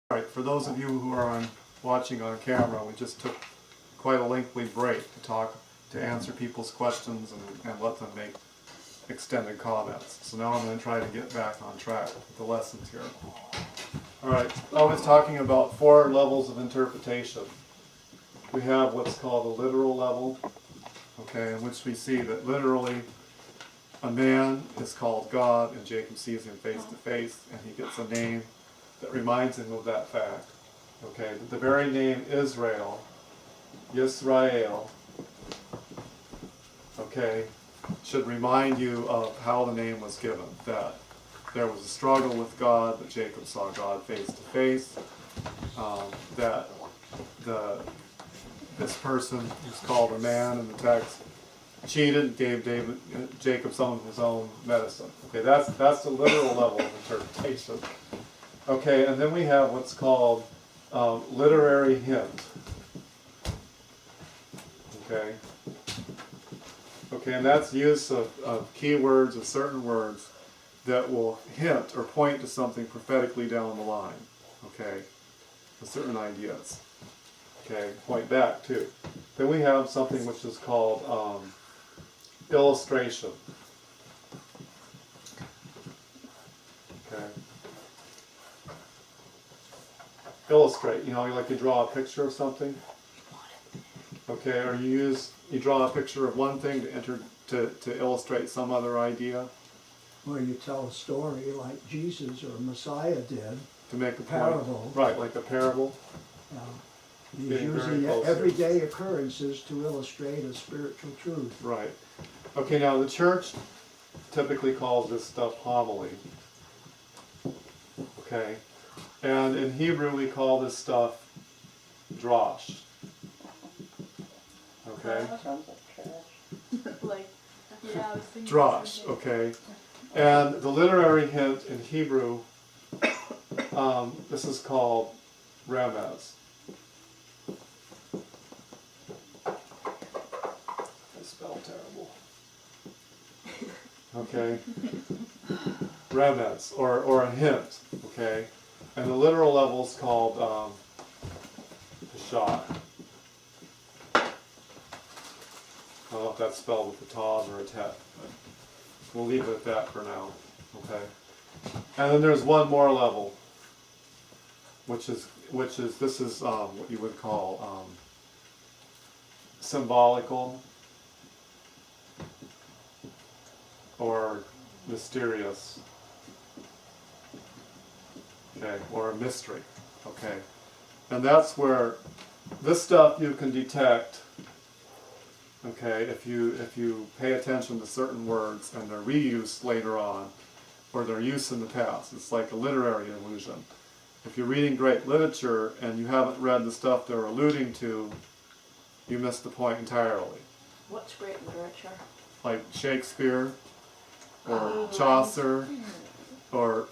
All right, for those of you who are watching on camera, we just took quite a lengthy break to answer people's questions and let them make extended comments. So now I'm going to try to get back on track with the lessons here. All right, I was talking about 4 levels of interpretation. We have what's called a literal level, okay, in which we see that literally a man is called God and Jacob sees him face to face and he gets a name that reminds him of that fact. Okay, the very name Israel, Yisrael, okay, should remind you of how the name was given, that there was a struggle with God, that Jacob saw God face to face, that this person who's called a man in the text cheated, gave Jacob some of his own medicine. Okay, that's the literal level of interpretation. Okay, and then we have what's called literary hint. Okay. Okay, and that's use of keywords, of certain words that will hint or point to something prophetically down the line. Okay, with certain ideas. Okay, point back too. Then we have something which is called illustration. Okay. Illustrate, you know, like you draw a picture of something. Okay, or you draw a picture of one thing to illustrate some other idea. Or you tell a story like Jesus or Messiah did. To make a parable. Point. Right, like a parable. He's using everyday occurrences to illustrate a spiritual truth. Right. Okay, now the church typically calls this stuff homily. Okay. And in Hebrew we call this stuff drosh. Okay? That sounds like trash. Like, yeah, I was thinking Drosh, okay. And the literary hint in Hebrew, this is called remez. I spell terrible. Okay. Remez, or a hint, okay. And the literal level is called Pashah. I don't know if that's spelled with a tav or a tet, but we'll leave it at that for now. Okay. And then there's one more level, which is what you would call symbolical or mysterious. Okay, or a mystery. Okay. And that's where this stuff you can detect. Okay, if you pay attention to certain words and their reuse later on, or their use in the past, it's like a literary illusion. If you're reading great literature and you haven't read the stuff they're alluding to, you miss the point entirely. What's great literature? Like Shakespeare, or Chaucer, or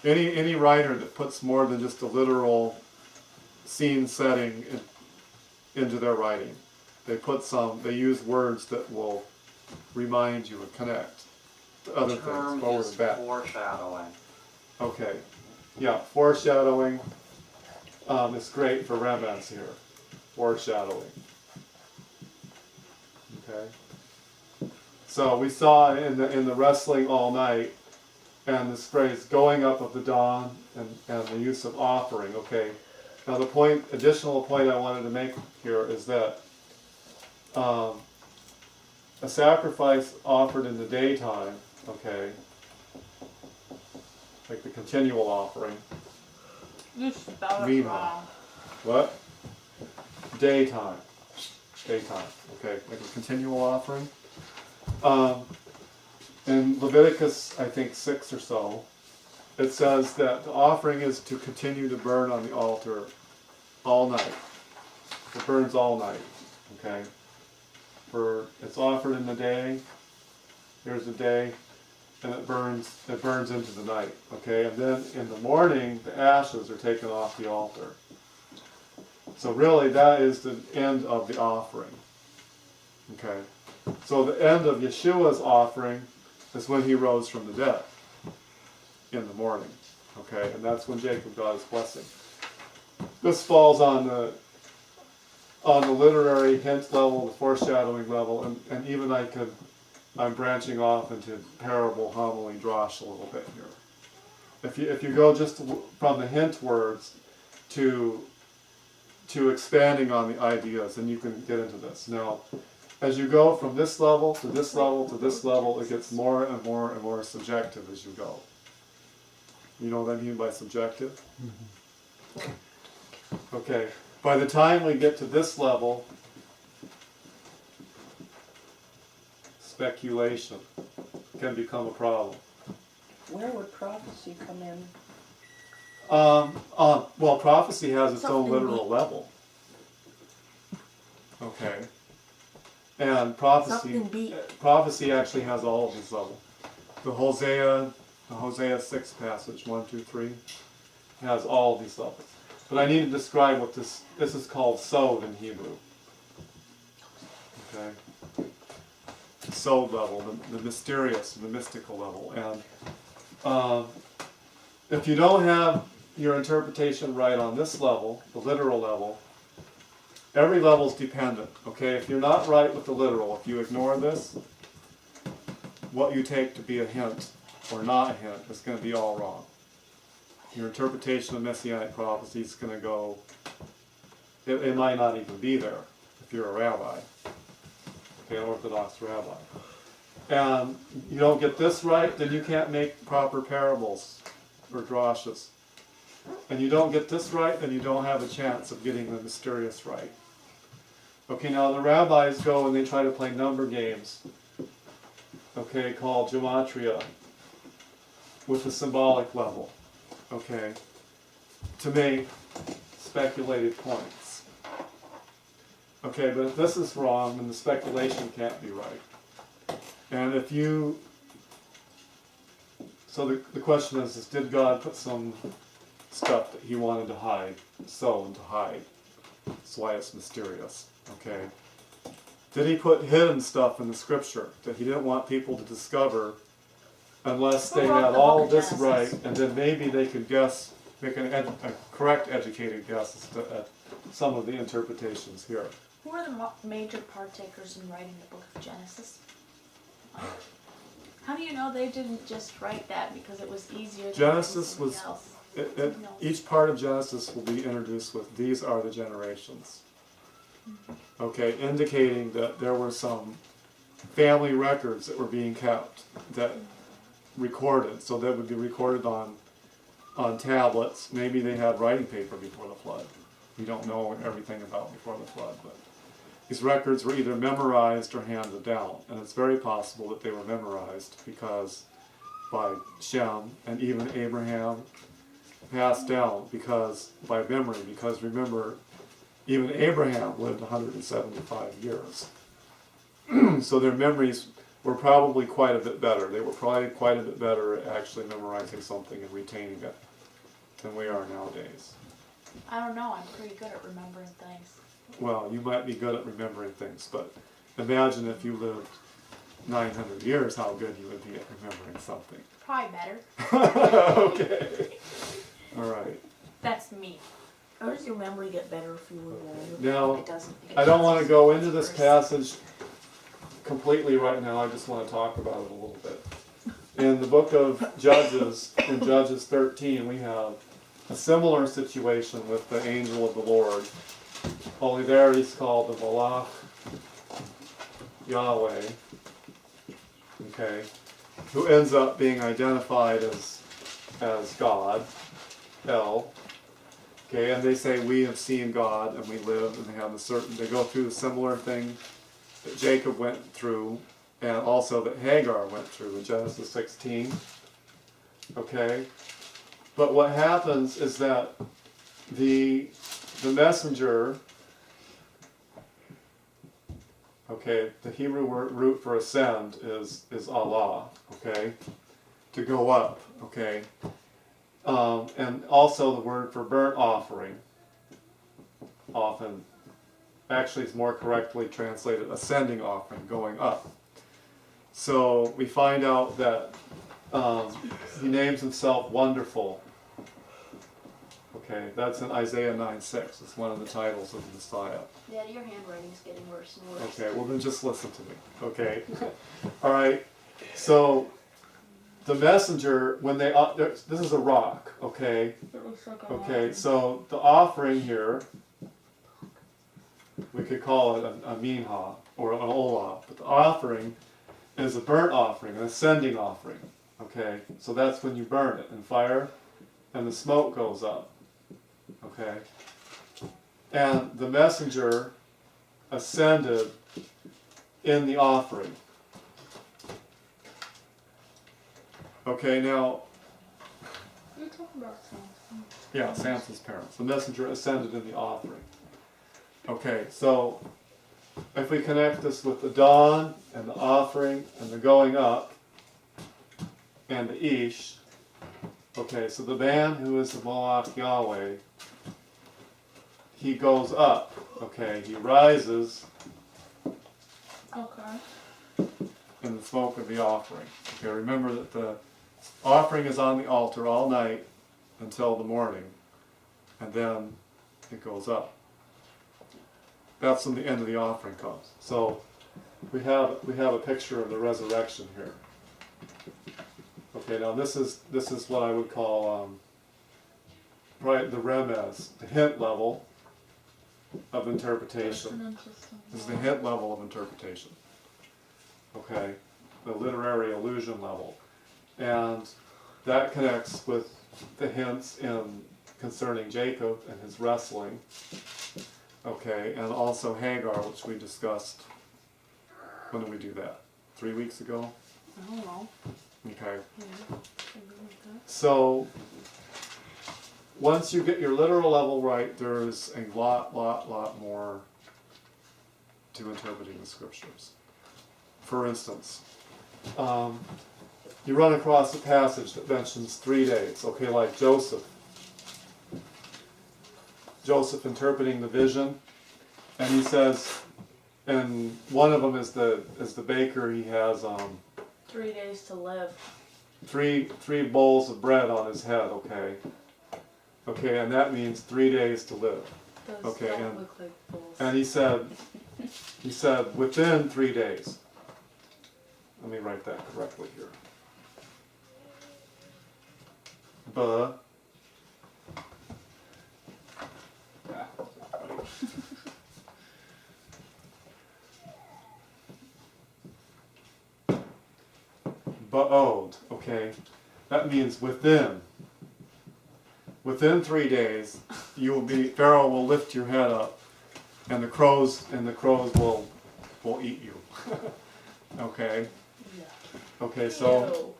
any writer that puts more than just a literal scene setting into their writing. They use words that will remind you and connect to other things, forward and back. Foreshadowing. Okay. Yeah, foreshadowing is great for remez here. Foreshadowing. Okay. So we saw in the wrestling all night, and this phrase "going up of the dawn" and the use of offering. Okay. Now the additional point I wanted to make here is that a sacrifice offered in the daytime, okay, like the continual offering. You spelled it wrong. What? Daytime. Daytime, okay, like a continual offering. In Leviticus, I think 6 or so, it says that the offering is to continue to burn on the altar all night. It burns all night, okay? It's offered in the day, here's the day, and it burns into the night, okay? And then in the morning, the ashes are taken off the altar. So really, that is the end of the offering, okay? So the end of Yeshua's offering is when he rose from the dead in the morning, Okay, and that's when Jacob got his blessing. This falls on the literary hint level, the foreshadowing level, and even I'm branching off into parable, homily, drosh a little bit here. If you go just from the hint words to expanding on the ideas, then you can get into this. Now, as you go from this level to this level to this level, it gets more and more and more subjective as you go. You know what I mean by subjective? Okay. By the time we get to this level, speculation can become a problem. Where would prophecy come in? Well, prophecy has its own Something literal deep. level. Okay. And prophecy Something deep. prophecy actually has all of these levels. The Hosea 6 passage, 1, 2, 3, has all of these levels. But I need to describe what this is called sod in Hebrew. Okay. Sod level, the mysterious, the mystical level. And if you don't have your interpretation right on this level, the literal level, every level is dependent. Okay, if you're not right with the literal, if you ignore this, what you take to be a hint or not a hint is going to be all wrong. Your interpretation of Messianic prophecy is going to go, it might not even be there if you're a rabbi, okay, an Orthodox rabbi. And you don't get this right, then you can't make proper parables or droshes. And you don't get this right, then you don't have a chance of getting the mysterious right. Okay, now the rabbis go and they try to play number games, okay, called gematria, with the symbolic level, okay, to make speculated points. Okay, but if this is wrong, then the speculation can't be right. And if you, so the question is did God put some stuff that he wanted to hide, and to hide? That's why it's mysterious, okay? Did he put hidden stuff in the scripture that he didn't want people to discover unless they Who wrote had the all book of this Genesis? right, and then maybe they could guess, make a correct educated guess as to some of the interpretations here. Who are the major partakers in writing the book of Genesis? How do you know they didn't just write that because it was easier than Genesis somebody was- else? Each part of Genesis will be introduced with, these are the generations. Okay, indicating that there were some family records that were being kept, that recorded, so that would be recorded on tablets. Maybe they had writing paper before the flood. We don't know everything about before the flood, but these records were either memorized or handed down, and it's very possible that they were memorized because by Shem and even Abraham passed down because by memory, because remember, even Abraham lived 175 years. So their memories were probably quite a bit better. They were probably quite a bit better at actually memorizing something and retaining it than we are nowadays. I don't know, I'm pretty good at remembering things. Well, you might be good at remembering things, but imagine if you lived 900 years, how good you would be at remembering something. Probably better. Okay. All right. That's me. How does your memory get better if you live longer? Now, It doesn't. I don't want to go into this passage completely right now. I just want to talk about it a little bit. In the book of Judges, in Judges 13, we have a similar situation with the angel of the Lord. Only there he's called the Malakh YHWH, okay, who ends up being identified as God, El. Okay, and they say we have seen God and we live, and they go through a similar thing that Jacob went through, and also that Hagar went through in Genesis 16. Okay, but what happens is that the messenger, okay, the Hebrew root for ascend is Allah, okay, to go up, okay. And also the word for burnt offering often actually is more correctly translated ascending offering, going up. So we find out that he names himself Wonderful Okay, that's in Isaiah 9:6. It's one of the titles of the Messiah. Dad, your handwriting's getting worse and worse. Okay, well then just listen to me. Okay, all right. So the messenger, when they this is a rock. Okay. It looks like a Okay. mountain. So the offering here, we could call it a minha or an olah, but the offering is a burnt offering, an ascending offering. Okay. So that's when you burn it in fire, and the smoke goes up. Okay. And the messenger ascended in the offering. Okay, now, You're talking about something. yeah, Samson's parents. The messenger ascended in the offering. Okay, so if we connect this with the dawn and the offering and the going up and the Ish, okay, so the man who is the Malakh Yahweh, he goes up, okay, he rises Okay. in the smoke of the offering. Okay, remember that the offering is on the altar all night until the morning, and then it goes up. That's when the end of the offering comes. So we have a picture of the resurrection here. Okay, now this is what I would call right, the remez, the hint level of interpretation. This is the hint level of interpretation. Okay, the literary illusion level. And that connects with the hints in concerning Jacob and his wrestling. Okay, and also Hagar, which we discussed. When did we do that? 3 weeks ago? I don't know. Okay. Yeah. Something like that. So, once you get your literal level right, there's a lot more to interpreting the scriptures. For instance, you run across a passage that mentions 3 days, okay, like Joseph. Joseph interpreting the vision, and he says, and one of them is the baker. He has 3 days to live. three bowls of bread on his head. Okay, and that means 3 days to live. Those Okay, don't and- look like bowls. And he said within 3 days. Let me write that correctly here. Ba'od, okay? That means within. Within 3 days, Pharaoh will lift your head up, and the crows will eat you. Okay? Yeah. Okay, so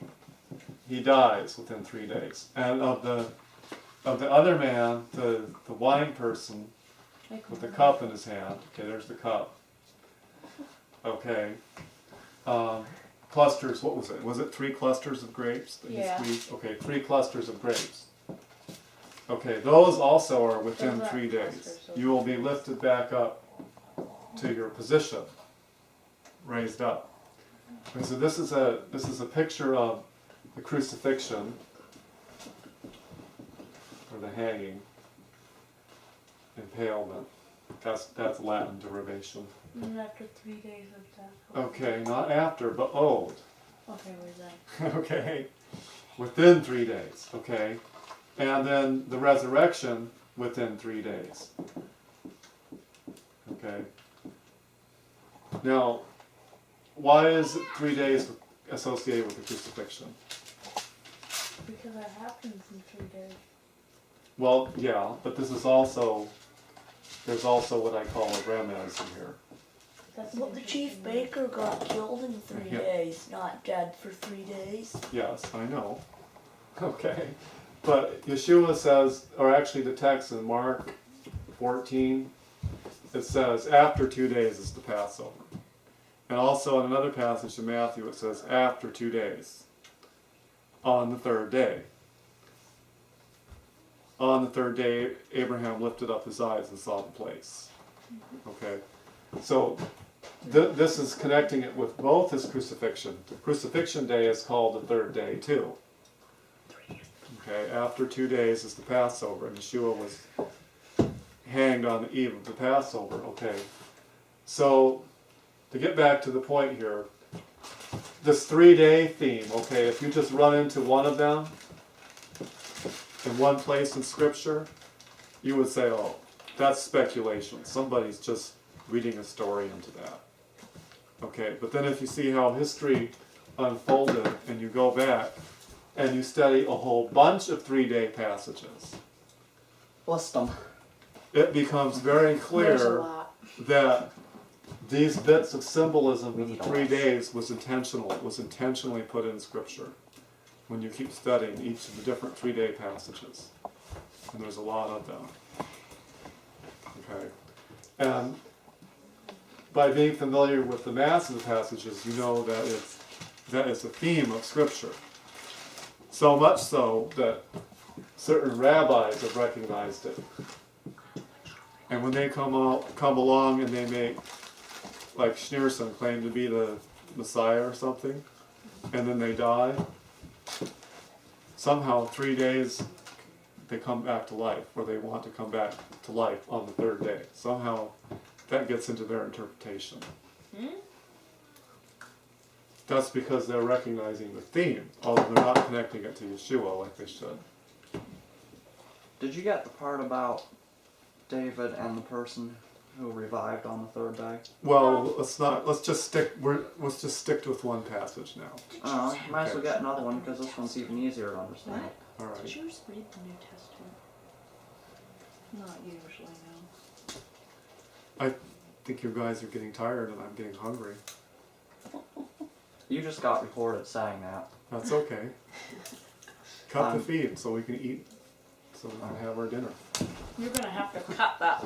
Ew. he dies within 3 days. And of the other man, the wine person with the cup in his hand, okay, there's the cup. Okay. Clusters, what was it? Was it 3 clusters of grapes? That he Yeah. squeezed? Okay, 3 clusters of grapes. Okay, those also are within Those 3 aren't days. clusters, You will be lifted back up to your position, raised up. Okay, so this is a picture of the crucifixion, or the hanging, impalement. That's Latin derivation. And after 3 days of death. Okay, not after, but old. Okay, where's that? Okay, within 3 days. Okay, and then the resurrection within 3 days. Okay. Now, why is 3 days associated with the crucifixion? Because that happens in 3 days. Well, yeah, but this is also, there's also what I call a remez in here. That's Well, the chief baker got killed in 3 Yeah. days, not dead for 3 days. Yes, I know. Okay. But Yeshua says, or actually the text in Mark 14, it says after 2 days is the Passover. And also in another passage in Matthew it says after 2 days, on the 3rd day. On the 3rd day, Abraham lifted up his eyes and saw the place. Okay. So this is connecting it with both his crucifixion. The crucifixion day is called the 3rd day too. Okay, after 2 days is the Passover, and Yeshua was hanged on the eve of the Passover. Okay, so to get back to the point here, this 3-day theme, okay, if you just run into one of them in one place in Scripture, you would say, oh, that's speculation. Somebody's just reading a story into that. Okay, but then if you see how history unfolded and you go back and you study a whole bunch of 3-day passages, List them. it becomes very There's a clear lot. that these bits of symbolism We in the need a 3 list. days was intentional. It was intentionally put in Scripture when you keep studying each of the different 3-day passages. And there's a lot of them. Okay. And by being familiar with the mass of the passages, you know that it's a theme of Scripture. So much so that certain rabbis have recognized it. And when they come along and they make, like Schneerson claim to be the Messiah or something, and then they die, somehow 3 days they come back to life, or they want to come back to life on the 3rd day. Somehow that gets into their interpretation. That's because they're recognizing the theme, although they're not connecting it to Yeshua like they should. Did you get the part about David and the person who revived on the 3rd day? Well, let's just stick with one passage now. Oh, might as well get another one because this one's even easier to understand. All right. Did yours read the New Testament? Not usually, no. I think you guys are getting tired and I'm getting hungry. You just got recorded saying that. That's okay. Cut the feed so we can eat, so we can have our dinner. You're gonna have to cut that